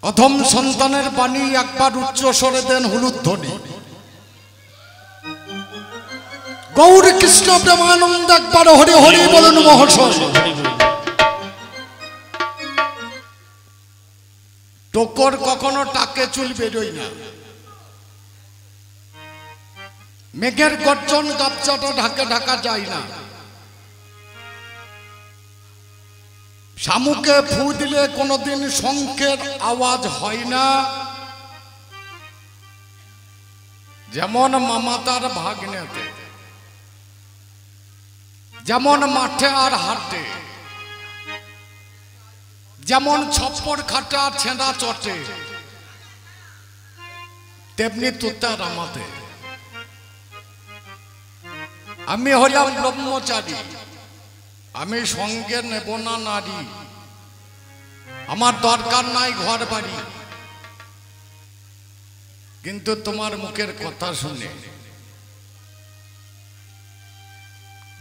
অধম সন্তানের বাণী একবার উচ্চ স্বরে দেন হুলুধ্বনি। গৌর কৃষ্ণ প্রেমানন্দ একবার হরি হরি বলুন মহাশয়। টোকর কখনো টাকে চুল বেরোয় না, মেঘের গর্জন গাবচাটা ঢাকে ঢাকা যায় না, শামুকে ফু দিলে কোনোদিন শঙ্খের আওয়াজ হয় না। যেমন মামাতার ভাগ্নেতে, যেমন মাঠে আর হাটে, যেমন ছপ্পর খাটা ছেঁড়া চটে, তেমনি তুতার আমাদের। আমি হলাম ব্রহ্মচারী, আমি সঙ্গে নেব না নারী, আমার দরকার নাই ঘর বাড়ি, কিন্তু তোমার মুখের কথা শুনে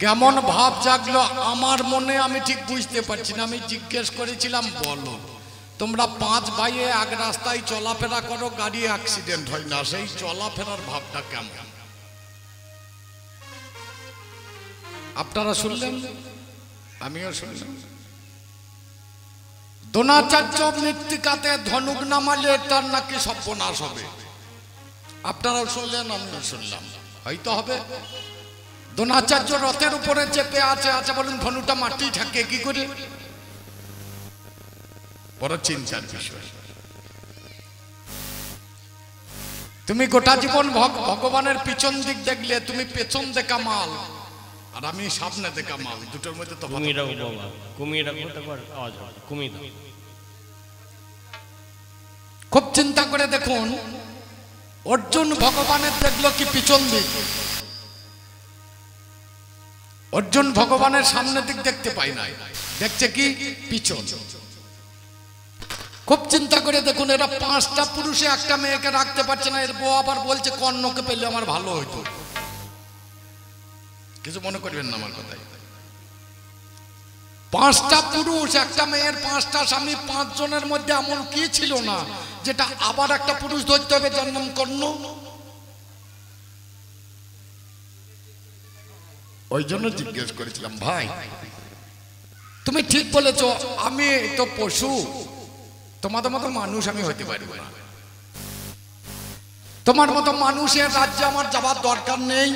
কেমন ভাব জাগলো আমার মনে আমি ঠিক বুঝতে পারছি না। আমি জিজ্ঞেস করেছিলাম, বলো তোমরা 5 ভাইয়ে এক রাস্তায় চলাফেরা করো, গাড়ি অ্যাক্সিডেন্ট হয় না, সেই চলাফেরার ভাবটা কেমন? আপনারা শুনলেন, আমিও শুনলাম। দ্রোণাচার্য মৃত্তিকাতে ধনুক নামালে তার নাকি সর্বনাশ হবে। আপনারাও শুনলেন, আমিও শুনলাম, হয়তো হবে। দ্রোণাচার্য রথের উপরে চেপে আছে, বলুন ধনুটা মাটি থাকে কি করে? বড় চিন্তার বিষয়। তুমি গোটা জীবন ভগবানের পিছন দিক দেখলে, তুমি পেছন দেখা মাল আর আমি সামনে দেখা মাল, দুটোর মধ্যে তো খুব চিন্তা করে দেখুন। অর্জুন ভগবানের দেখলো কি পিছন দিক, অর্জুন ভগবানের সামনে দিক দেখতে পাই নাই, দেখছে কি পিছন। খুব চিন্তা করে দেখুন, এরা 5টা পুরুষে একটা মেয়েকে রাখতে পারছে না, এর বউ আবার বলছে কর্ণকে পেলে আমার ভালো হইতো। কিছু মনে করবেন না আমার কথায়। 5টা পুরুষ একটা মেয়ের 5টা স্বামী, 5 জনের মধ্যে এমন কি ছিল না যেটা আবার একটা পুরুষ ধরতে হবে যার নাম কর্ণ? ওই জন্য জিজ্ঞেস করেছিলাম, ভাই তুমি ঠিক বলেছ, আমি তো পশু, তোমাদের মতো মানুষ আমি হইতে পারবো না। তোমার মতো মানুষের রাজ্যে আমার যাবার দরকার নেই,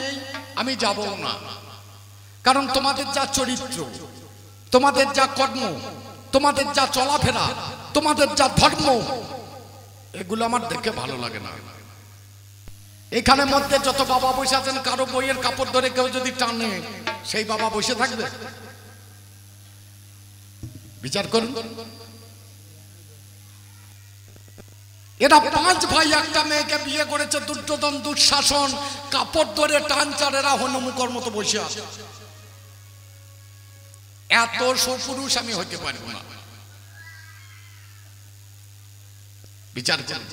আমি যাবো না। কারণ তোমাদের যা চরিত্র, তোমাদের যা কর্ম, তোমাদের যা চলাফেরা, তোমাদের যা ধর্ম, এগুলো আমার দেখে ভালো লাগে না। এখানে মধ্যে যত বাবা বসে আছেন, কারো বইয়ের কাপড় ধরে কেউ যদি টানে, সেই বাবা বসে থাকবে? বিচার করুন। এরা 5 ভাই একটা মেয়েকে বিয়ে করেছে, দুর্যোধন দুঃশাসন কাপড় ধরে টানচার, এরা হনুমুখর মতো বসে আছে। এত সুপুরুষ আমি হতে পারবো না। বিচার করুন,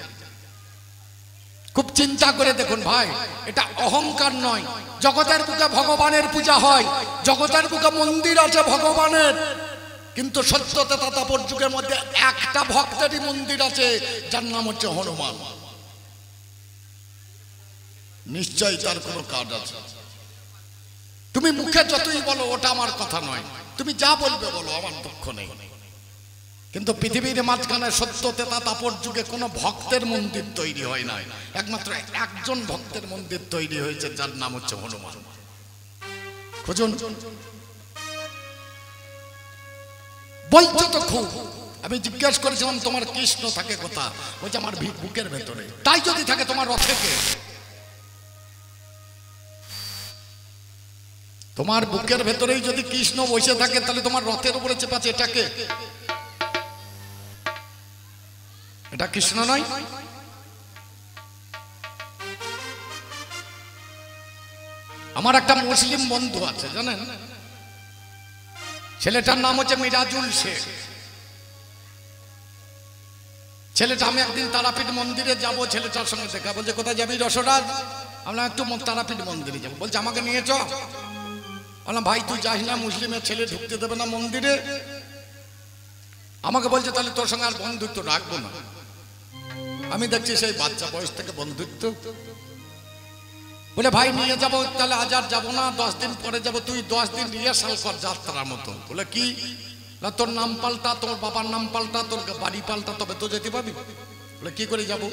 খুব চিন্তা করে দেখুন ভাই, এটা অহংকার নয়। জগতের বুকে ভগবানের পূজা হয়, জগতের বুকে মন্দির আছে ভগবানের, কিন্তু সত্যতা তাৎপর্য যুগের মধ্যে একটা ভক্তেরই মন্দির আছে, যার নাম হচ্ছে হনুমান। নিশ্চয়ই তার কোনো কাজ আছে। তুমি মুখে যতই বলো ওটা আমার কথা নয়, তুমি যা বলবে বলো, আমার দুঃখ নেই। কিন্তু পৃথিবীর মাঝখানে সত্যতা তাৎপর্য যুগে কোনো ভক্তের মন্দির তৈরি হয় না, একমাত্র একজন ভক্তের মন্দির তৈরি হয়েছে, যার নাম হচ্ছে হনুমান। খুঁজুন। বলছো তো খুব, আমি জিজ্ঞাসা করেছিলাম তোমার কৃষ্ণ থাকে কোথা? বলছে আমার বুকের ভেতরে। তাই যদি থাকে তোমার রথে কে? তোমার বুকের ভেতরেই যদি কৃষ্ণ বসে থাকে, তাহলে তোমার রথের উপরে চেপেছে এটাকে? এটা কৃষ্ণ নয়? আমার একটা মুসলিম বন্ধু আছে জানেন, ছেলেটার নাম হচ্ছে মিরাজুল শেখ। ছেলেটা, আমি একদিন তারাপীঠ মন্দিরে যাব, ছেলেটার সঙ্গে দেখা। বলছে কোথায় যাবি রসরাজ? আমরা একটু তারাপীঠ মন্দিরে যাবো। বলছে আমাকে নিয়ে চ। বললাম ভাই তুই যাস না, মুসলিমের ছেলে ঢুকতে দেবে না মন্দিরে। আমাকে বলছে তাহলে তোর সঙ্গে আর বন্ধুত্ব রাখবো না। আমি দেখছি সেই বাচ্চা বয়স থেকে বন্ধুত্ব। বলে ভাই নিয়ে যাবো, তাহলে আজ আর যাবো না, 10 দিন পরে যাবো, তুই 10 দিন রিহার্সাল কর যাত্রার মতো। বলে কি না, তোর নাম পাল্টা, তোর বাবার নাম পাল্টা, তোর বাড়ি পাল্টা, তবে তো যেতে পারবি। বলে কি করে যাব?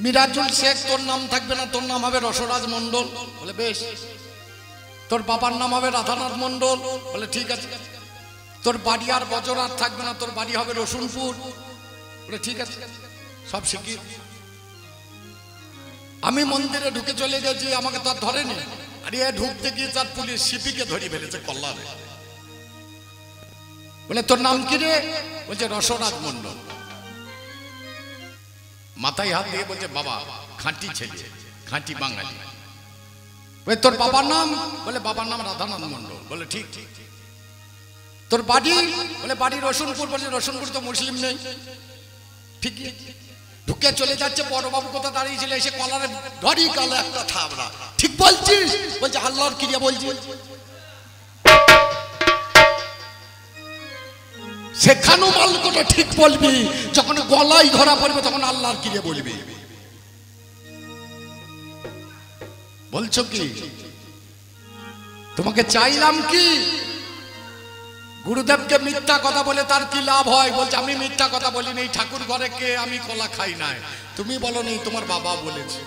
মিরাজুল শেখ তোর নাম থাকবে না, তোর নাম হবে রসরাজ মন্ডল। বলে বেশ। তোর বাবার নাম হবে রাধানাথ মন্ডল। বলে ঠিক আছে। তোর বাড়ি আর বজরাত থাকবে না, তোর বাড়ি হবে রসুলপুর। বলে ঠিক আছে, সব শিখি। আমি মন্দিরে ঢুকে চলে গেছি, আমাকে তো আর ধরেনি। আর এ ঢুকতে গিয়ে তার পুলিশ সিপিকে ধরে ফেলেছে কল্লারে। বলে তোর নাম কি রে? বলছে রসরাজ মন্ডল। মাথায় হাত দিয়ে বলছে বাবা খাঁটি ছেলে, খাঁটি বাঙালি। বলে তোর বাবার নাম? বলে বাবার নাম রাধানাথ মন্ডল। বলে ঠিক। তোর বাড়ি? বলে বাড়ি রসুনপুর। বলে রসুনপুর তো মুসলিম নেই। ঠিক। ঢুকে চলে যাচ্ছে, বড়বাবু কোথায় দাঁড়িয়েছিল, এসে কলারে ধরি কালে একটা থাবড়া। ঠিক বলছিস? বলছে আল্লাহর ক্রিয়া বলছি। সেখানেও মালকোটা ঠিক বলবি, যখন গলায় ধরা পড়বে তখন আল্লাহর ক্রিয়া বলবি। বলছো কি? তোমাকে চাইলাম কি? গুরুদেবকে মিথ্যা কথা বলে তার কি লাভ হয়? বলছে আমি মিথ্যা কথা বলিনি, ঠাকুর ঘরে কে আমি কলা খাই নাই। তুমি বলনি, তোমার বাবা বলেছে।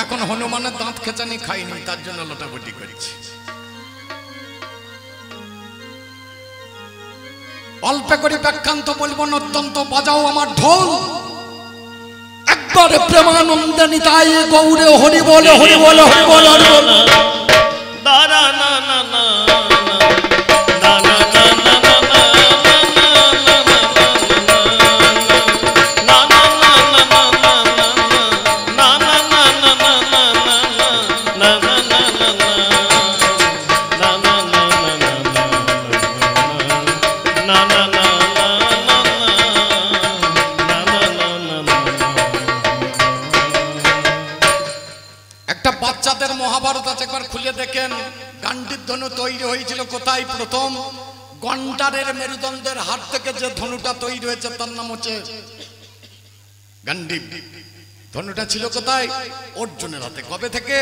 এখন হনুমানের দাঁত খেচানি খাইনি, তার জন্য লোটাবটি করছি। অল্প করে ব্যাখ্যান্ত বলবো, অত্যন্ত বাজাও আমার ঢোল। একবারে প্রেমানন্দে নিতাই গৌরে হরি বলে, হরি বলে, হরি বলে, হরি বলে। দাঁড়া না না না বাচ্চাদের মহাভারত আছে, একবার খুলে দেখেন। গান্ডীব ধনু তৈরি হয়েছিল কোথায়? প্রথম গন্ডারের মেরুদণ্ডের হাত থেকে যে ধনুটা তৈরি হয়েছে তার নাম হচ্ছে গান্ডীব। ধনুটা ছিল কোথায়? অর্জুনের হাতে। কবে থেকে?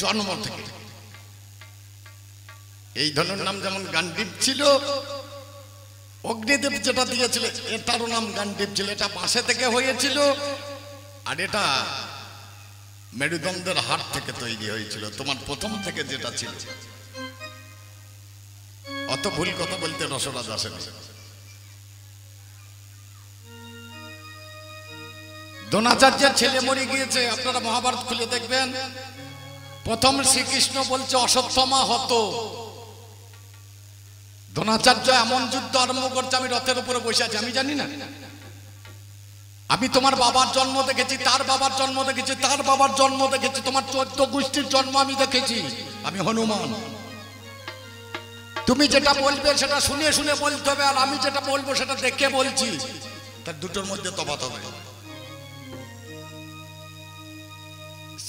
জন্ম থেকে। এই ধনুর নাম যেমন গান্ডীব ছিল, অগ্নিদেব যেটা দিয়েছিল এটারও নাম গান্ডীব ছিল। এটা বাঁশে থেকে হয়েছিল, আর এটা মেরুদণ্ডের হাড় থেকে তৈরি হয়েছিল। তোমার প্রথম থেকে যেটা ছিল। অত ভুল কথা বলতে রসরাজ আসে না। দ্রোণাচার্যের ছেলে মরে গিয়েছে, আপনারা মহাভারত খুলে দেখবেন। প্রথম শ্রীকৃষ্ণ বলছে অশ্বত্থামা হত। দ্রোণাচার্য এমন যুদ্ধ আরম্ভ করছে, আমি রথের উপরে বসে আছি, আমি জানি না। আমি তোমার বাবার জন্ম দেখেছি, তার বাবার জন্ম দেখেছি, তার বাবার জন্ম দেখেছি, তোমার 14 গোষ্ঠীর জন্ম আমি দেখেছি। আমি হনুমান। তুমি যেটা বলবে সেটা শুনে শুনে বলতে হবে, আর আমি যেটা বলবো সেটা দেখে বলছি। তার দুটোর মধ্যে তফাৎ হবে।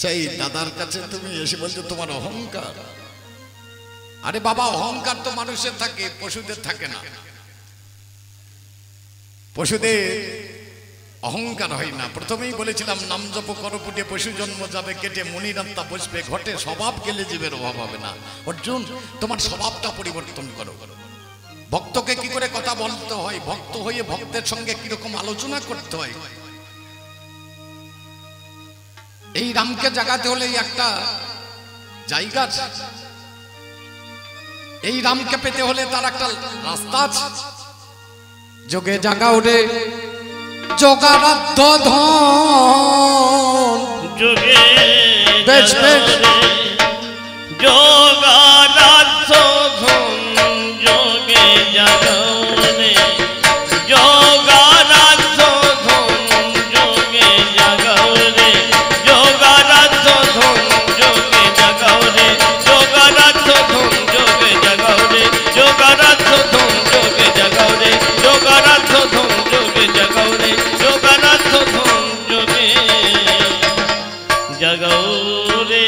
সেই দাদার কাছে তুমি এসে বলছো তোমার অহংকার। আরে বাবা, অহংকার তো মানুষের থাকে, পশুদের থাকে না। পশুদের অহংকার হয় না। প্রথমেই বলেছিলাম নাম জপ করো পুটে পশু জন্ম যাবে কেটে, মনিরাত্মা বসবে ঘটে, স্বভাব গেলে জীবের অভাব হবে না। অর্জুন, তোমার স্বভাবটা পরিবর্তন করো। ভক্তকে কি করে কথা বলতে হয়, ভক্ত হয়ে ভক্তের সঙ্গে কিরকম আলোচনা করতে হয়। এই রামকে জাগাতে হলে একটা জায়গা আছে, এই রামকে পেতে হলে তার একটা রাস্তা আছে। যোগে জাগাও রে যোগারাধ্য ধন, যোগে বেশ বেশ যোগারাধ্য ধন, যোগে জাগাও রে যোগারাধ্য ধন, যোগে জাগাও রে যোগারাধ্য ধন, যোগে জাগাও রে যোগারাধ্য ধন, যোগে জাগাও রে যোগারাধ্য ধন, যোগে জাগাও রে যোগারাধ্য ধন, যোগে জাগাও রে যোগারাধ্য ধন, যোগে জাগাও রে।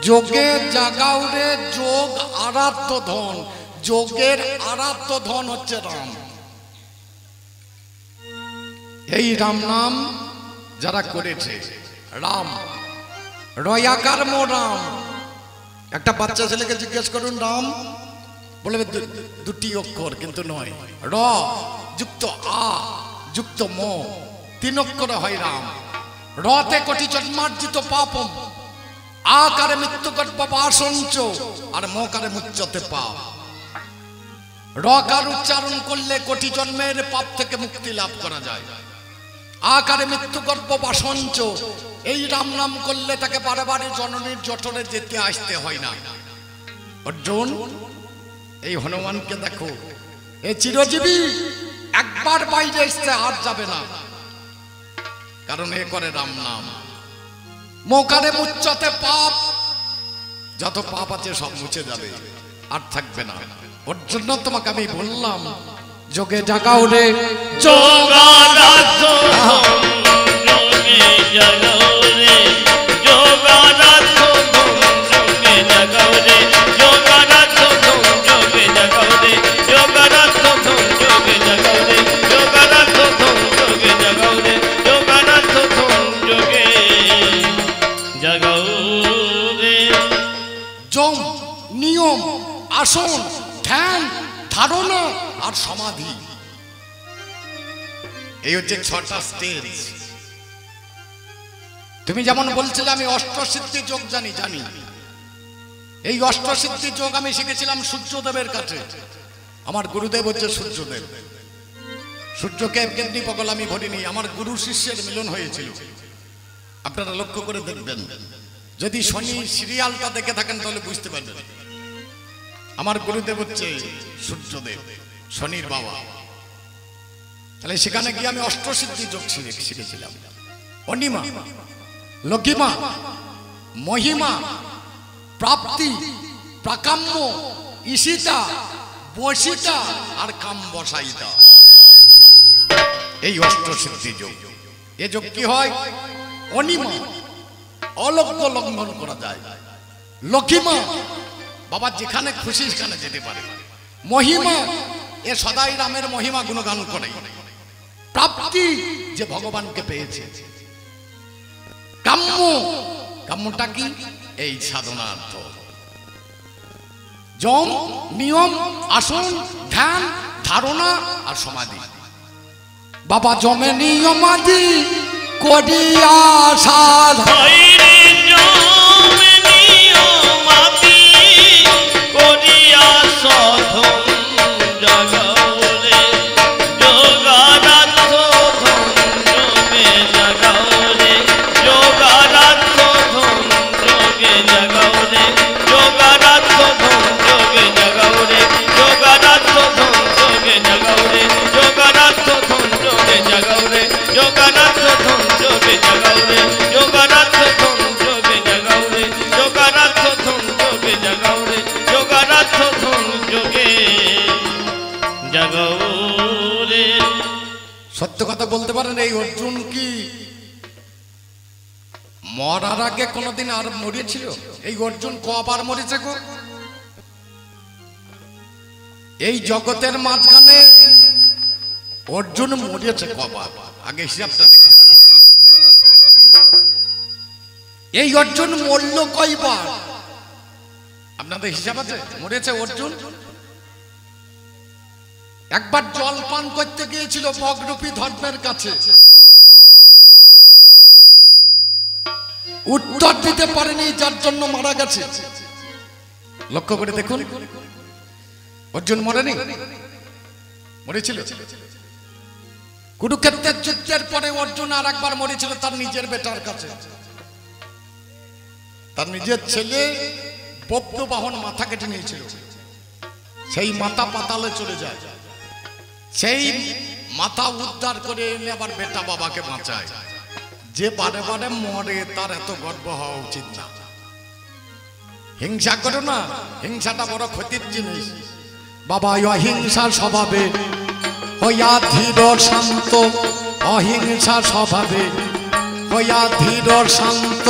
যোগে জাগাও রে যোগ আরাধ্য ধন, যোগের আরাধ্য ধন হচ্ছে রাম। এই রাম নাম যারা করেছে, রাম রয়াকার মো রাম। একটা বাচ্চা ছেলেকে জিজ্ঞেস করুন রাম, বলবে দুটি অক্ষর, কিন্তু নয়। র যুক্ত আ যুক্ত ম, 3 অক্ষরে হয় রাম। রতে কোটি জন্মার্জিত পাপম, আকারে মৃত্যুকট বাসঞ্চ, আর মকারে মুচ্যতে পাপ। রকার উচ্চারণ করলে কোটি জন্মের পাপ থেকে মুক্তি লাভ করা যায়। আকারে মৃত্যুগর্ভ বাসঞ্চ, এই রাম নাম করলে তাকে বারে বারে জননীর জঠরে যেতে আসতে হয় না। অর্জুন, এই হনুমানকে দেখো, এ চিরজীবী, একবার বাইরে আসতে আর যাবে না, কারণ এ করে রাম নাম। মোকারে মুচ্ছতে পাপ, যত পাপ আছে সব মুছে যাবে, আর থাকবে না। ওর জন্য তোমাকে আমি বললাম, যোগে জাগাও রে যোগারাধ্য ধন যোগে জাগাও রে, যোগারাধ্য ধন যোগে জাগাও রে, যোগারাধ্য ধন যোগে জাগাও রে, যোগারাধ্য ধন যোগে জাগাও রে, যোগারাধ্য ধন যোগে জাগাও রে, যোগারাধ্য ধন যোগে জাগাও রে। যম, নিয়ম, আসন, ধ্যান, ধারণা আর সমাধি, এই হচ্ছে 6টা স্টেজ। তুমি যেমন বলছিলে আমি অষ্টসিদ্ধি যোগ জানি, এই অষ্টসিদ্ধি যোগ আমি শিখেছিলাম সূর্যদেবের কাছে। আমার গুরুদেব হচ্ছে সূর্যদেব। সূর্যকে কেন্দ্রী পগল আমি ভরিনি, আমার গুরু শিষ্যের মিলন হয়েছিল। আপনারা লক্ষ্য করে দেখবেন, যদি শনি সিরিয়ালটা দেখে থাকেন তাহলে বুঝতে পারবেন আমার গুরুদেব হচ্ছে সূর্যদেব, শনির বাবা। তাহলে সেখানে গিয়ে আমি অষ্টসিদ্ধি যোগ শিখেছিলাম। অনিমা, লঘিমা, মহিমা, প্রাপ্তি, প্রাকাম্য, ঈশিতা, বসিতা আর কাম বসাইতা, এই অষ্টসিদ্ধি যোগ। এ যোগ কি হয়? অনিমা, অলজ্ঞ লঙ্ঘন করা যায়। লঘিমা, বাবা যেখানে খুশি সেখানে যেতে পারে। মহিমা, এ সদাই রামের মহিমা গুণগান করে। প্রাপ্তি, যে ভগবানকে পেয়েছে। কাম্য, কাম্যটা কি? এই সাধনার্থ। যম, নিয়ম, আসন, ধ্যান, ধারণা আর সমাধি। বাবা যমে নিয়মাদি করিয়া সাধন, সত্য কথা বলতে পারেন এই অর্জুন কি মরার আগে কোনদিন আর মরেছিল? এই অর্জুন কবার মরেছে গো? এই জগতের মাঝখানে অর্জুন মরেছে কবার? আগে হিসাবটা দেখতে হবে। এই অর্জুন মরল কয়বার? আপনাদের হিসাব আছে? মরেছে অর্জুন একবার জল পান করতে গিয়েছিল বগরূপী ধর্মের কাছে, উত্তর দিতে পারেনি, যার জন্য মারা গেছে। লক্ষ্য করে দেখুন, অর্জুন মরেনি? মরেছিল। কুরুক্ষেত্রের যুদ্ধের পরে অর্জুন আর একবার মরেছিল তার নিজের বেটার কাছে। তার নিজের ছেলে বব্ধবাহন মাথা কেটে নিয়েছিল, সেই মাথা পাতালে চলে যায়। সেই মাথা উদ্ধার করে এনে আবার বেটা বাবাকে বাঁচায়। যে বারে বারে মরে তার এত গর্ব হওয়া উচিত না। হিংসা করো না, হিংসাটা বড় ক্ষতির জিনিস। বাবা অহিংসা স্বভাবে হইয়া ধীর শান্ত, অহিংসা স্বভাবে হইয়া ধীর শান্ত,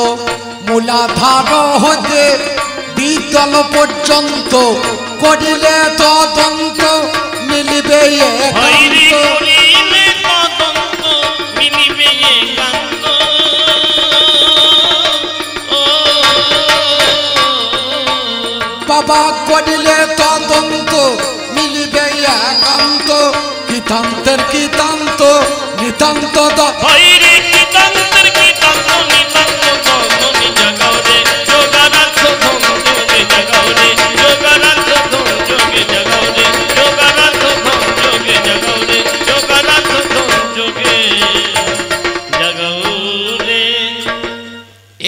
মূলাধার হতে বিতল পর্যন্ত করিলে তদন্ত মিলিবে একান্ত। করিলে তদন্ত মিলিবে একান্ত। বাবা করিলে তদন্ত মিলিবে একান্ত। কিতান্তের কিতান্ত নিতান্ত হইরে কিতান্তের কিতান্ত নিতান্ত ধনী জাগাও রে যোগারাধ্য ধন যোগে জাগাও রে যোগারাধ্য ধন যোগে জাগাও রে যোগারাধ্য ধন যোগে জাগাও রে যোগারাধ্য ধন যোগে জাগাও রে।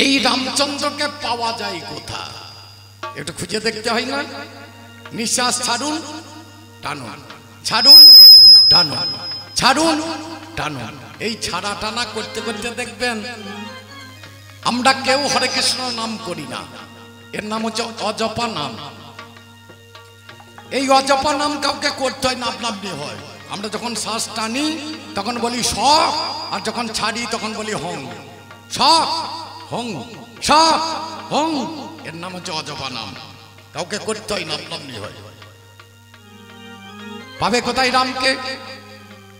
এই রামচন্দ্রকে পাওয়া যায় কোথা? একটু খুঁজে দেখতে হয় না? নিঃশ্বাস ছাড়ুন টানুন, ছাড়ুন টানুন, ছাড়ুন টানুন। এই ছাড়া টানা করতে করতে দেখবেন আমরা কেউ হরে কৃষ্ণ নাম করি না, এর নাম হচ্ছে অজপা নাম। এই অজপা নাম কাউকে করতে হয় না, আপনা আপনি হয়। আমরা যখন শ্বাস টানি তখন বলি স, আর যখন ছাড়ি তখন বলি হং। স হং, স হং, এর নাম হচ্ছে অজপা নাম। কাউকে করতে হয় না, আপনা আপনি হয়। পাবে কোথায় রামকে?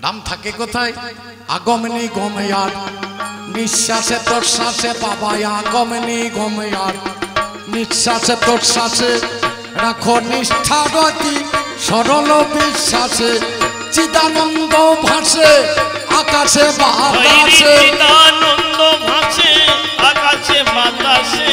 রাম থাকে কোথায়? আগমনী গময়ার নিঃশ্বাসে প্রশ্বাসে পাবায় আগমনী গময়ার নিঃশ্বাসে প্রশ্বাসে রাখো নিষ্ঠাগতি সরল বিশ্বাসে চিদানন্দ ভাসে আকাশে বাতাসে। চিদানন্দ ভাসে আকাশে বাতাসে।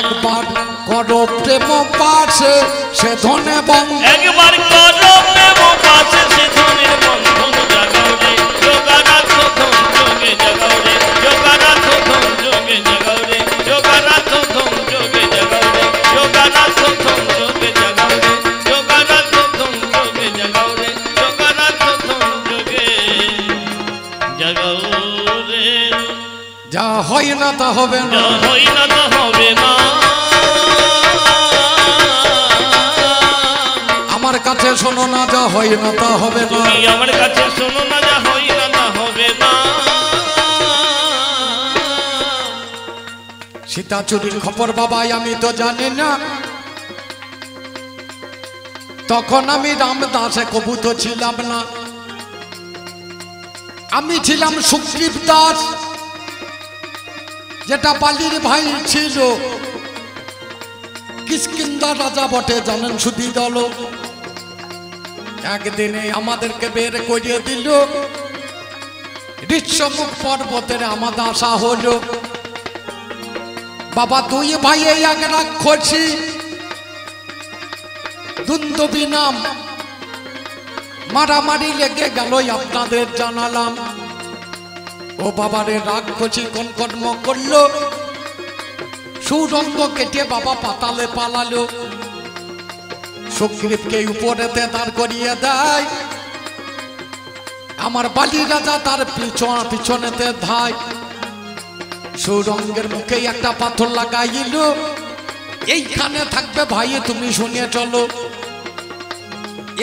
একবার করো প্রেম পাশে সে ধনে বন্ধ, একবার করো প্রেম পাশে সে ধনের বন্ধন জাগাও রে যোগারাধ্য ধন যোগে জাগাও রে যোগারাধ্য ধন যোগে জাগাও রে যোগারাধ্য ধন যোগে জাগাও রে যোগারাধ্য ধন যোগে জাগাও রে যোগারাধ্য ধন যোগে জাগাও রে যোগারাধ্য ধন যোগে জাগাও রে। যা হয় না তা হবে না, যা হয় না তা হবে না। আমার কাছে শোনো না, যা হয় না তা হবে না। তুমি আমার কাছে শোনো না, যা হয় না তা হবে না। সীতা চুরির খবর বাবাই আমি তো জানি না, তখন আমি রামদাসে কবু তো ছিলাম না, আমি ছিলাম সুগ্রীব দাস, যেটা বালির ভাই ছিল। কিষ্কিন্ধা রাজা বটে জানেন সুধী দল। একদিনে আমাদেরকে বের করিয়ে দিল, ঋষ্যমুখ পর্বতের আমাদের আসা হলো। বাবা দুই ভাই এক রাক্ষসী দুন্দুবি নাম, মারামারি লেগে গেল আপনাদের জানালাম। ও বাবারে রাক্ষসী কোন কর্ম করলো, সুরঙ্গ কেটে বাবা পাতালে পালালো। সুগ্রীবকে উপরেতে দাঁড় করিয়ে দেয়, আমার বালি রাজা তার পিছনেতে ধায়। সুরঙ্গের মুখে একটা পাথর লাগাইল, এইখানে থাকবে ভাই তুমি শুনে চলো।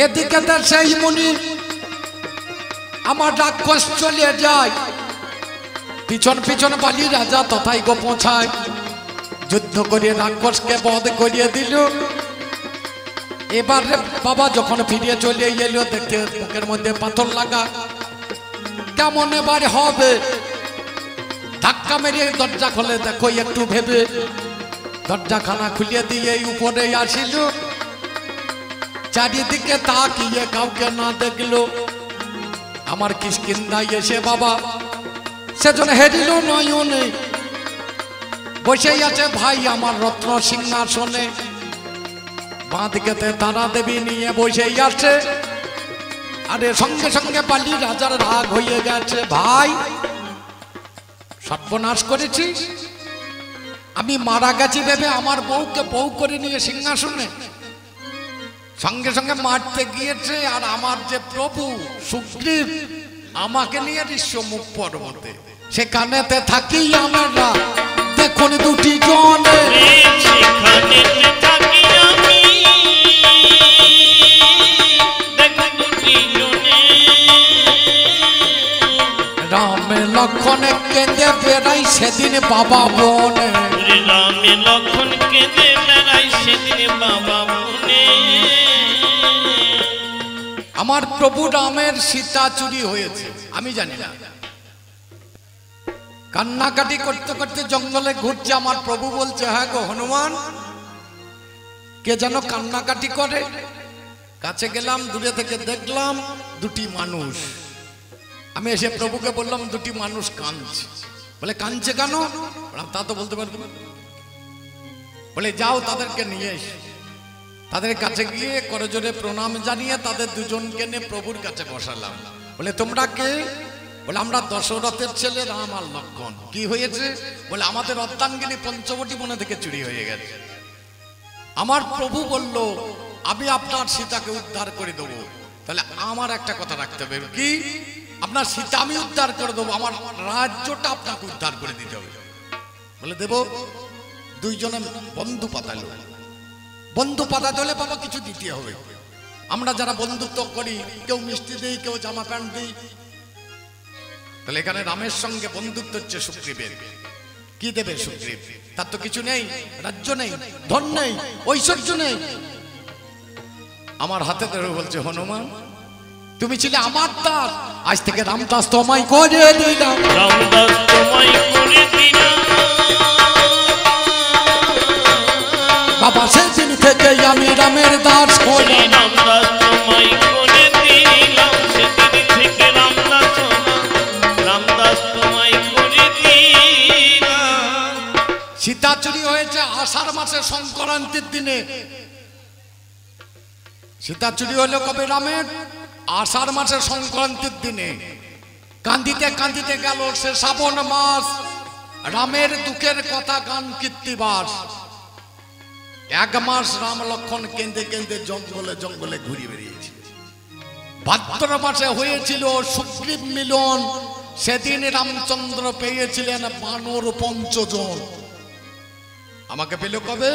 এদিকে তার সেই মুনি আমার রাক্ষস চলে যায়, পিছন পিছন বালি রাজা তথায় গো পৌঁছায়। যুদ্ধ করে রাক্ষসকে বধ করিয়ে দিল। এবারে বাবা যখন ফিরে চলে এলো, দেখতে মুখের মধ্যে পাথর লাগা, কেমন এবার হবে? ধাক্কা মেরে দরজা খোলে, দেখো একটু ভেবে দরজাখানা খুলিয়ে দিয়ে উপরে আসিল। চারিদিকে তাকিয়ে কাউকে না দেখলো। আমার কিষ্কিন্ধায় এসে বাবা সেজন্য হেরিল নয়নে, বসেই আছে ভাই আমার রত্ন সিংহাসনে। বাঁধকেতে তারা দেবী নিয়ে বসেই আছে। আরে সঙ্গে সঙ্গে বালি রাজার রাগ হয়ে গেছে, ভাই সর্বনাশ করেছি, আমি মারা গেছি ভেবে আমার বউকে বউ করে নিয়ে সিংহাসনে সঙ্গে সঙ্গে মারতে গিয়েছে। আর আমার যে প্রভু সুগ্রীব আমাকে নিয়ে ঋষ্যমুখ পর্বতে, সেখানেতে থাকি আমরা দেখুন দুটি জনে। রামে লক্ষণে কেঁদে বেড়াই সেদিন বাবা বনে, রামে লক্ষণ কেঁদে বেড়াই সেদিন বাবা বনে। আমার প্রভু রামের সীতা চুরি হয়েছে আমি জানি না, কান্নাকাটি করতে করতে জঙ্গলে ঘুরছে। আমার প্রভু বলছে, হ্যাঁ গো হনুমান, কে যেন কান্নাকাটি করে। কাছে গেলাম, দূরে থেকে দেখলাম দুটি মানুষ। আমি এসে প্রভুকে বললাম, দুটি মানুষ কাঁদছে। বলে কাঁদছে কেন? তা তো বলতে পারবো না। বলে যাও তাদেরকে নিয়ে এসো। তাদের কাছে গিয়ে করজোরে প্রণাম জানিয়ে তাদের দুজনকে নিয়ে প্রভুর কাছে বসালাম। বলে তোমরা কে? বলে আমরা দশরথের ছেলে রাম আর লক্ষণ। কি হয়েছে? বলে আমাদের অর্ধাঙ্গিনী পঞ্চবটী বনে থেকে চুরি হয়ে গেছে। আমার প্রভু বলল, আমি আপনার সীতাকে উদ্ধার করে দেবো। তাহলে আমার একটা কথা রাখতে হবে, কি? আপনার সীতা আমি উদ্ধার করে দেবো, আমার রাজ্যটা আপনাকে উদ্ধার করে দিতে হবে। বলে দেব। দুইজনে বন্ধু পাতালো। বন্ধু পাতাতে হলে বাবা কিছু দিতে হবে। আমরা যারা বন্ধুত্ব করি, কেউ মিষ্টি দিই, কেউ জামা প্যান্ট দিই। তাহলে এখানে রামের সঙ্গে বন্ধুত্ব হচ্ছে সুগ্রীবের। কি দেবে সুগ্রীব? তার তো কিছু নেই, রাজ্য নেই, ধন নেই, ঐশ্বর্য নেই। আমার হাতে ধরে বলছে, হনুমান তুমি ছিলে আমার দাস, আজ থেকে রামদাস তোমায় করে দিলাম। রামদাস তোমায় করে দিলাম বাবা, সেদিন থেকে আমি রামের দাস হলাম। রামদাস তোমায় করে দিলাম, সেদিন থেকে রামদাস হলাম, রামদাস তোমায় করে দিলাম। সীতা চুরি হয়েছে আষাঢ় মাসের সংক্রান্তির দিনে। সীতা চুরি হলো কবে? রামের আষাঢ় মাসের সংক্রান্তির দিনে। কান্দিতে কান্দিতে গেল সে শ্রাবণ মাস। রামের দুঃখের কথা গান কীর্তিবাস। এক মাস রাম লক্ষণ কেঁদে কেঁদে জঙ্গলে জঙ্গলে ঘুরে বেরিয়েছে। ভাদ্র মাসে হয়েছিল সুগ্রীব মিলন। সেদিন রামচন্দ্র পেয়েছিলেন বানর ৫ জন। আমাকে পেল কবে?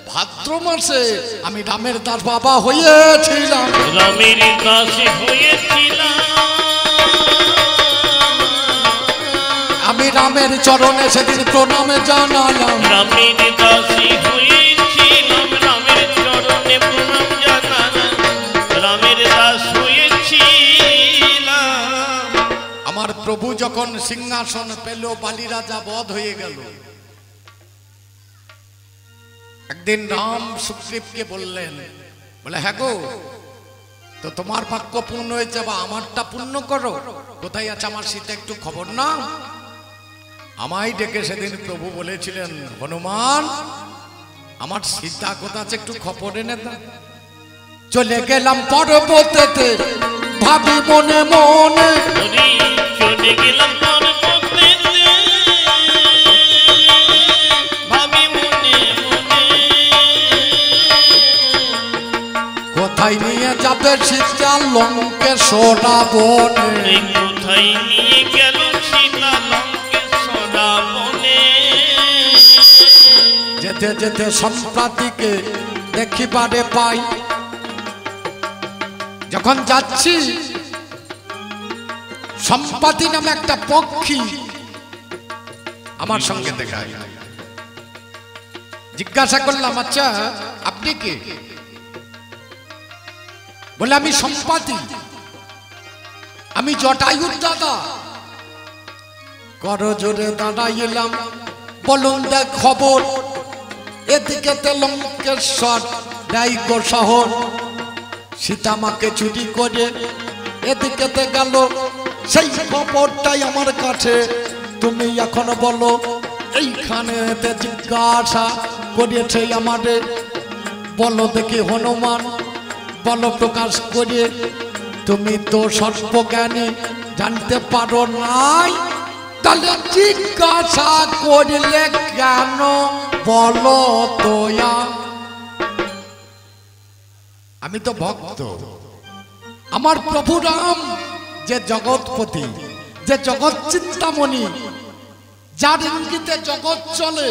ভাদ্র মাসে। আমি রামের দাস বাবা হয়েছিলাম। রামের দাস হয়েছিলাম। আমি রামের চরণে সেদিন প্রণামে জানালাম। রামের দাস হয়েছিলাম, রামের চরণে প্রণাম জানালাম, রামের দাস হয়েছিলাম। আমার প্রভু যখন সিংহাসন পেল, বালি রাজা বধ হয়ে গেল। একদিন রাম সুগ্রীবকে বললেন, বলে হ্যাঁ গো, তো তোমার ভাগ্য পূর্ণ হয়েছে, বা আমারটা পূর্ণ করো। কোথায় আছে আমার সীতা, একটু খবর না? আমায় ডেকে সেদিন প্রভু বলেছিলেন, হনুমান আমার সীতা কোথা আছে, একটু খবর এনে দাও। চলে গেলাম পর্বতেতে, ভাবি মনে মনে। চলে গেলাম পর্বতেতে, ভাবি মনে মনে। কোথায় নিয়ে যাবে সীতা লঙ্কেশ্বরা বনে? কোথায় নিয়ে গেল সীতা লঙ্কেশ্বরা বনে? যেতে যেতে সম্প্রাতিকে দেখিবারে পাই। যখন যাচ্ছি, সম্পাতি নামে একটা পক্ষী আমার সঙ্গে দেখা। জিজ্ঞাসা করলাম, আচ্ছা আপনি কে? বলে আমি সম্পাতি, আমি জটায়ুর দাদা। করজোরে দাঁড়াইলাম, বলুন দেখ খবর। এদিকে লঙ্কেশ্বর ডাইগ শহর, সীতামাকে চুরি করে এদিকে গেল। সেই খবরটাই আমার কাছে, তুমি এখন বলো এইখানে জিজ্ঞাসা করেছে আমাদের। বলো দেখি হনুমান, বলো প্রকাশ করে। তুমি তো সর্বজ্ঞানী, জানতে পারো নাই, তাহলে জিজ্ঞাসা করলে কেন? বলো তোয়া। আমি তো ভক্ত। আমার প্রভু রাম যে জগৎপতি, যে জগৎ চিন্তামণি, যার ইঙ্গিতে জগৎ চলে,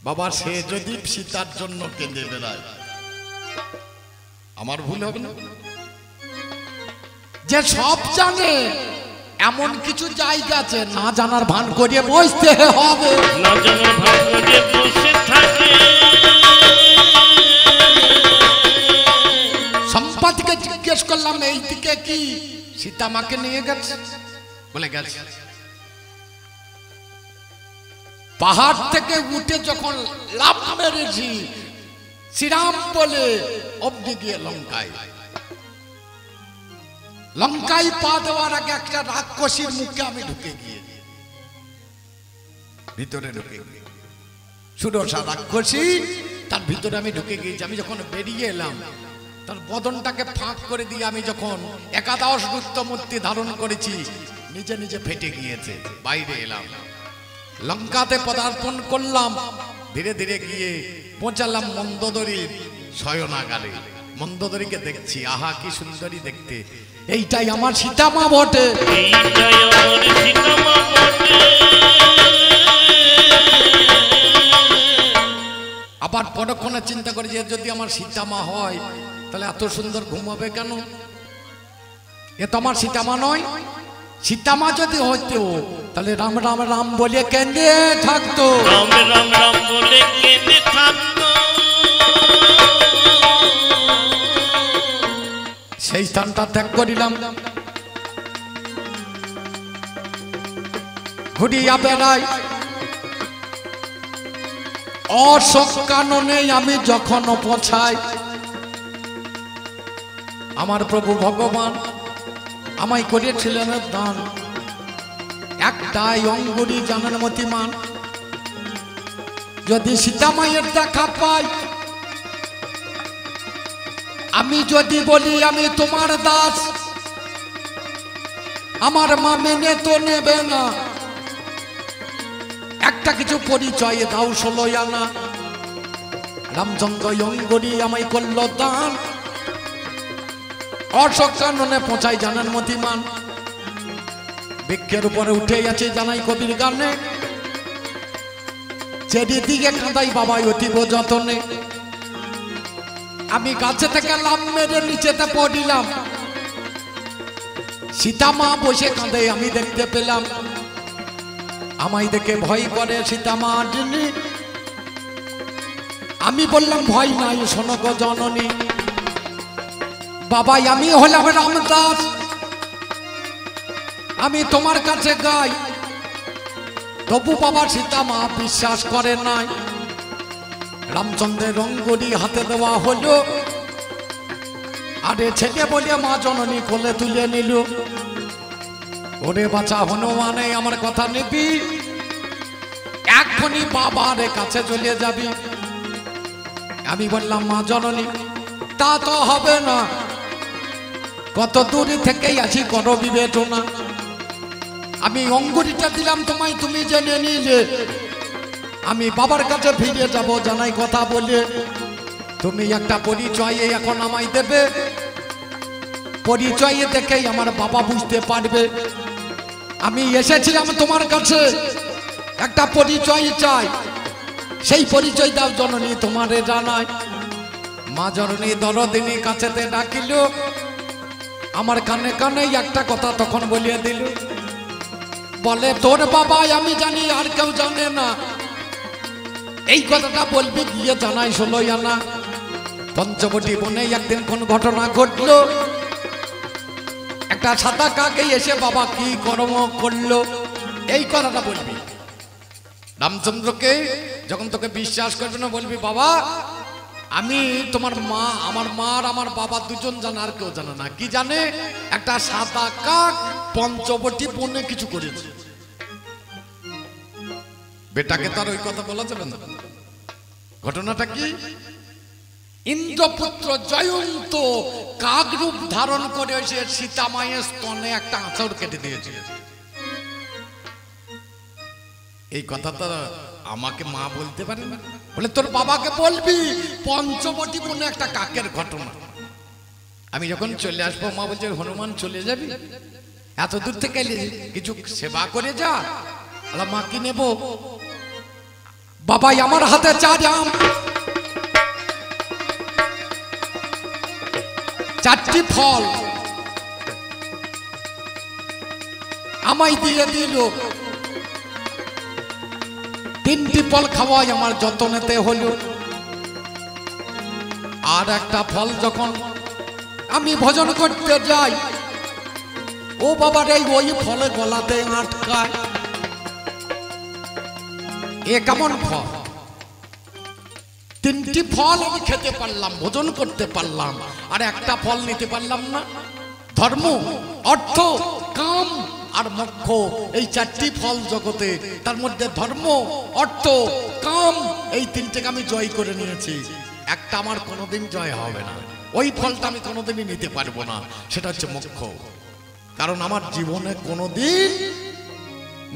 বাবা সে যদি সীতার জন্য কেঁদে বেড়ায়, আমার ভুল হবে না? যে সব জানে, এমন কিছু জায়গা আছে না জানার ভান করিয়ে বসতে হবে, না জানার ভান করিয়ে বসে থাকে। সম্পাদিকে জিজ্ঞেস করলাম এই দিকে কি সীতা মাকে নিয়ে গেছে? বলে গেছে। পাহাড় থেকে উঠে যখন লাফ মেরেছি শ্রীরাম বলে অব্দি গিয়ে লঙ্কায়, লঙ্কায় পা দেওয়ার আগে একটা রাক্ষসীর মুখে আমি ঢুকে গিয়ে ভিতরে ঢুকে গিয়ে সুদর্শা রাক্ষসী তার ভিতরে আমি ঢুকে গিয়েছি। আমি যখন বেরিয়ে এলাম তার বদনটাকে ফাঁক করে দিয়ে আমি যখন একাদশ রুদ্র মূর্তি ধারণ করেছি নিজে নিজে ফেটে গিয়েছে। বাইরে এলাম, লঙ্কাতে পদার্পণ করলাম, ধীরে ধীরে গিয়ে পৌঁছালাম মন্দোদরীর শয়নাগারে। মন্দোদরীকে দেখছি, আহা কি সুন্দরী দেখতে, এইটাই আমার সীতামা বটে, এইটাই আমার সীতামা বটে। আবার পরক্ষণে চিন্তা করি যে যদি আমার সীতামা হয় তাহলে এত সুন্দর ঘুমাবে কেন? এ তো আমার সীতামা নয়। সীতামা যদি হইতো তাহলে রাম রাম রাম বলে কেঁদে থাকতো, রাম রাম রাম বলে কেঁদে থাকতো। সেই স্থানটা ত্যাগ করিলাম, ঘুরিয়া বেড়াই। অশোক কাননে আমি যখন পৌঁছাই আমার প্রভু ভগবান আমায় করিয়েছিলেন দান একটাই অঙ্গুরি জানার মতিমান। যদি সীতামায়ের দেখা পাই, আমি যদি বলি আমি তোমার দাস, আমার মা মেনে তো নেবে না। একটা কিছু পরিচয় দাও 16 আনা। রামচন্দ্র অঙ্গুরি আমায় করল দান, অশোক কাননে পৌঁছাই জানার মতিমান। বৃক্ষের উপরে উঠে আছে জানাই কবির গানে, চারিদিকে কাঁদাই বাবাই অতীব যতনে। আমি গাছে থেকে লাফ মেরে নিচেতে পড়িলাম, সীতামা বসে কাঁদে আমি দেখতে পেলাম। আমায় দেখে ভয় করে সীতামা যিনি, আমি বললাম ভয় নাই শোনো গো জননী, বাবাই আমি হলাম রামদাস, আমি তোমার কাছে গাই। তবু বাবা সীতামা বিশ্বাস করে নাই। রামচন্দ্রের অঙ্গুরি হাতে দেওয়া হলো, আরে ছেলে বলে মা জননী কোলে তুলে নিল। ওরে বাছা হনুমানে আমার কথা নিবি, এখনই বাবার কাছে চলে যাবি। আমি বললাম মা জননী তা তো হবে না, কত দূর থেকেই আছি করো বিবেচনা। আমি অঙ্গুরিটা দিলাম তোমায়, তুমি জেনে নিলে আমি বাবার কাছে ফিরে যাব জানাই কথা বলে। তুমি একটা পরিচয়ে এখন আমায় দেবে, পরিচয়ে দেখেই আমার বাবা বুঝতে পারবে আমি এসেছিলাম তোমার কাছে, একটা পরিচয় চাই, সেই পরিচয় দাও জননী তোমারে জানাই। মা জননী দরদিনী কাছেতে ডাকিল, আমার কানে কানে একটা কথা তখন বলিয়ে দিল। বলে তোর বাবা আমি জানি আর কেউ জানে না, এই কথাটা বলবি গিয়ে জানাই 16 আনা। পঞ্চবটি বনে একদিন কোন ঘটনা ঘটলো, একটা সাদা কাকে এসে বাবা কি কর্ম করলো এই কথাটা বলবি। রামচন্দ্রকে যখন তোকে বিশ্বাস করবে না বলবি বাবা আমি তোমার মা, আমার মা আর আমার বাবা দুজন জানে আর কেউ জানে না। কি জানে? একটা সাদা কাক পঞ্চবটি বনে কিছু করেছে। বেটাকে তার ওই কথা বলা যাবে না। ঘটনাটা কি? ইন্দ্রপুত্র জয়ন্ত কাক রূপ ধারণ করে এসে সীতা মায়ের স্তনে একটা আঁচড় কেটে দিয়েছে। এই কথাটা আমাকে মা বলতে পারে না, বলে তোর বাবাকে বলবি পঞ্চবটি বনে একটা কাকের ঘটনা। আমি যখন চলে আসবো মা বলছে হনুমান চলে যাবি, এত দূর থেকে কিছু সেবা করে যা। মা কি নেব? বাবাই আমার হাতে চা জাম, 4টি ফল, আমায় দিয়ে দিল। তিনটি ফল খাওয়াই আমার যত্নেতে হলো। আর একটা ফল যখন আমি ভোজন করতে যাই, ও বাবার এই ওই ফলে গলাতে আটকায়। এ কেমন ফল? তিনটি ফল আমি খেতে পারলাম, ভোজন করতে পারলাম, আর একটা ফল নিতে পারলাম না। ধর্ম, অর্থ, কাম আর মোক্ষ, এই চারটি ফল জগতে, তার মধ্যে ধর্ম, অর্থ, কাম, এই তিনটেকে আমি জয় করে নিয়েছি। একটা আমার কোনোদিন জয় হবে না, ওই ফলটা আমি কোনোদিনই নিতে পারবো না, সেটা হচ্ছে মোক্ষ। কারণ আমার জীবনে কোনোদিন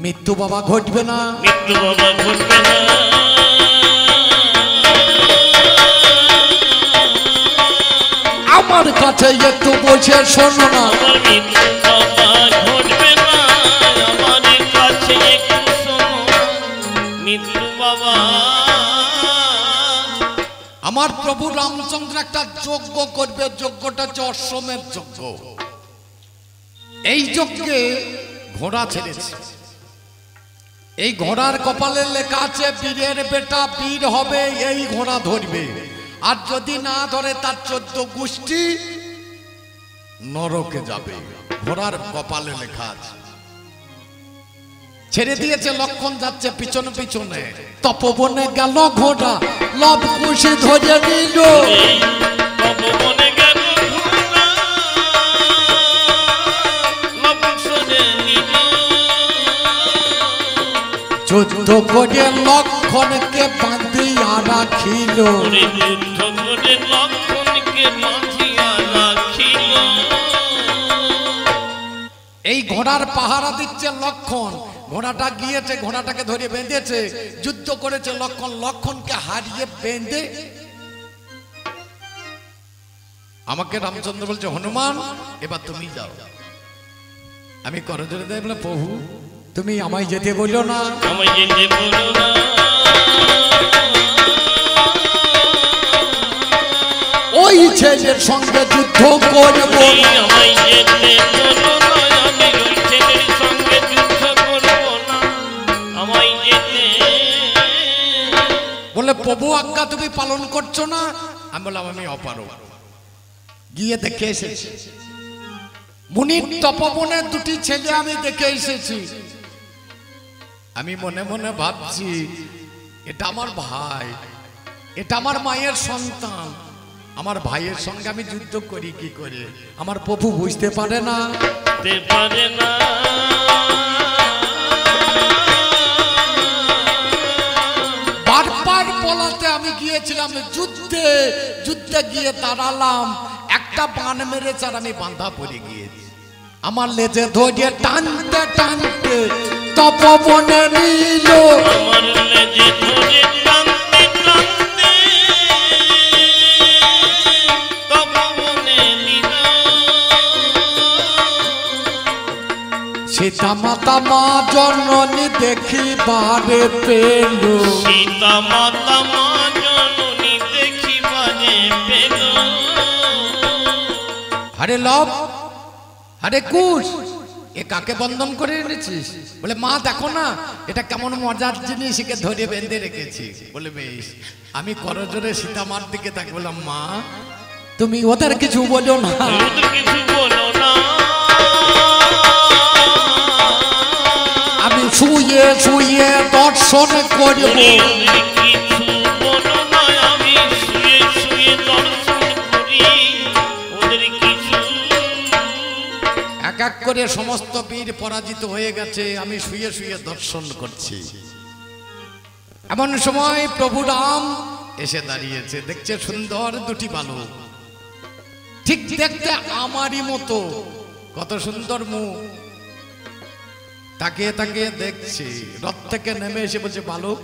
মৃত্যু বাবা ঘটবে না, মৃত্যু বাবা ঘটবে না। আমার কাছে একটু বসে শোনো না, আমার মৃত্যু বাবা ঘটবে না, আমার কাছে একটু শোনো মৃত্যু বাবা। আমার প্রভু রামচন্দ্র একটা যজ্ঞ করবে, যজ্ঞটা হচ্ছে অশ্বমেধ যজ্ঞ। এই যজ্ঞে ঘোড়া ছেড়েছে, এই ঘোড়ার কপালে লেখা আছে বীরের বেটা বীর হবে, এই ঘোড়া ধরবে, আর যদি না ধরে তার 14 গোষ্ঠী নরকে যাবে। ঘোড়ার কপালে লেখা আছে। ছেড়ে দিয়েছে, লক্ষণ যাচ্ছে পিছনে পিছনে। তপবনে গেল ঘোড়া, লব কুশি ধরে নিল। তপবনে গেল ঘোড়া, লব কুশি নিল। যুদ্ধ করে লক্ষণকে বাঁধিয়া রাখিল। যুদ্ধ করে লক্ষণকে বাঁধিয়া রাখিল। এই ঘোড়ার পাহারা দিচ্ছে লক্ষণ। ঘোড়াটা গিয়েছে, ঘোড়াটাকে ধরে বেঁধেছে, যুদ্ধ করেছে লক্ষণ, লক্ষণকে হারিয়ে বেঁধে আমাকে রামচন্দ্র বলছে, হনুমান এবার তুমি যাও। আমি করজোড়ে দেয় বলে, প্রভু তুমি আমায় যেতে বললো না, আমায় যেতে বলো না। ওই ছেলের সঙ্গে যুদ্ধ করব। আমায় যেতে বলো না, আমি ওই ছেলের সঙ্গে যুদ্ধ করব না, আমায় যেতে। বলে প্রভু আজ্ঞা তুমি পালন করছো না। আমি বললাম আমি অপারগ। গিয়ে দেখে এসেছি মুনির তপবনে দুটি ছেলে আমি দেখে এসেছি। আমি মনে মনে ভাবছি, এটা আমার ভাই, এটা আমার মায়ের সন্তান, আমার ভাইয়ের সঙ্গে আমি যুদ্ধ করি কি করে? আমার প্রভু বুঝতে পারে না, বুঝতে পারে না। বারবার বলাতে আমি গিয়েছিলাম যুদ্ধে, যুদ্ধে গিয়ে দাঁড়ালাম, একটা বান মেরেছে আর আমি বাঁধা পড়ে গিয়েছি। আমার লেজে ধরে টানতে টানতে তপবনে নিল। আমার লেজে ধরে টানতে টানতে তপবনে নিল। সীতা মাতা মা জননী দেখিবারে পেল। সীতা মাতা মা জননী দেখিবারে পেল। আরে লব, আরে কুশ, এ কাকে বন্ধন করে এনেছিস? বলে মা দেখো না, এটা কেমন মজার জিনিস, একে ধরে বেঁধে রেখেছি। বলে বেশ। আমি করজোরে সীতা মার দিকে তাকে বললাম, মা তুমি ওদের কিছু বলো না, ওদের কিছু বলো না। আমি শুয়ে শুয়ে দর্শন করব। ওদের কিছু বলো না, আমি শুয়ে শুয়ে দর্শন করি। ওদের কিছু। এক এক করে সমস্ত বীর পরাজিত হয়ে গেছে, আমি শুয়ে শুয়ে দর্শন করছি। এমন সময় প্রভু রাম এসে দাঁড়িয়েছে, দেখছে সুন্দর দুটি বালক, ঠিক দেখতে আমারই মতো, কত সুন্দর মুখ। তাকিয়ে তাকিয়ে দেখছি, রথ থেকে নেমে এসে বলছে, বালক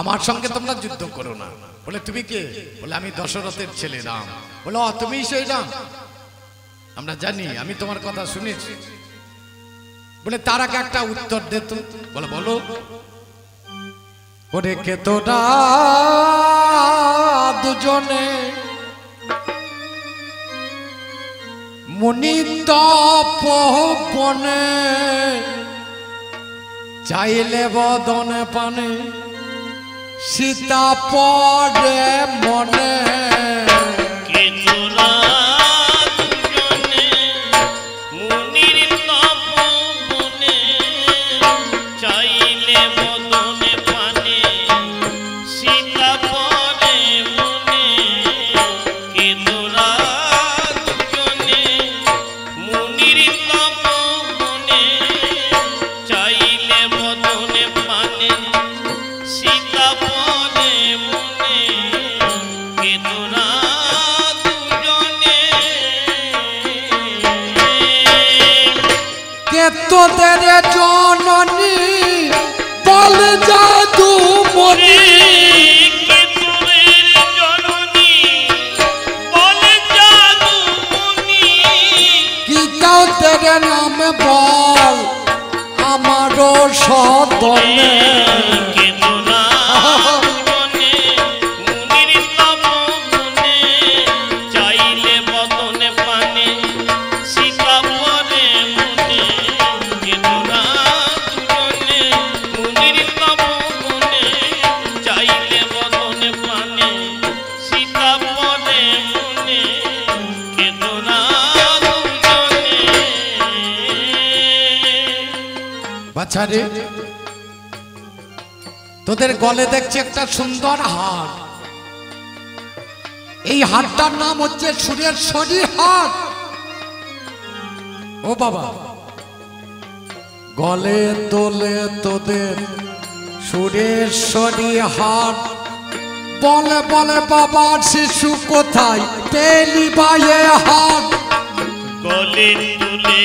আমার সঙ্গে তোমরা যুদ্ধ করো না। বলে তুমি কে? বলে আমি দশরথের ছেলে রাম। বলে ও তুমি সেই রাম? আমরা জানি, আমি তোমার কথা শুনেছি। বলে তার আগে একটা উত্তর দে তো। বলে বলো। ওরে কে তোরা দুজনে মুনি তপবনে চাইলে বদনে পানে সীতা পড়ে মনে কে তোরা দুজনে মুনির তপবনে চাইলে বদনে পানে সীতা পড়ে মনে কে তোরা দুজনে মুনির তপবনে চাইলে বদনে পানে সীতা পড়ে মনে কে তোরা দুজনে কে তোদের জননী বল জাদু মনি কে তোদের জননী বলে জাদু মুনি কি তোদের নামে বল আমারও সদনে কে তোরা দুজনে মুনির তপবনে চাইলে বদনে পানে সীতা পড়ে মনে কে তোরা দুজনে মুনির তপবনে চাইলে বদনে পানে সীতা পড়ে মনে কে তোরা দুজনে বাছারে তোদের গলে দেখছি একটা সুন্দর হার এই হারটার নাম হচ্ছে সুরেশ্বরী হার ও বাবা গলে তোলে তোদের সুরেশ্বরী হার বলে বলে বাবার শিশু কোথায় পেলি বাইয়ে হার গলে তুলে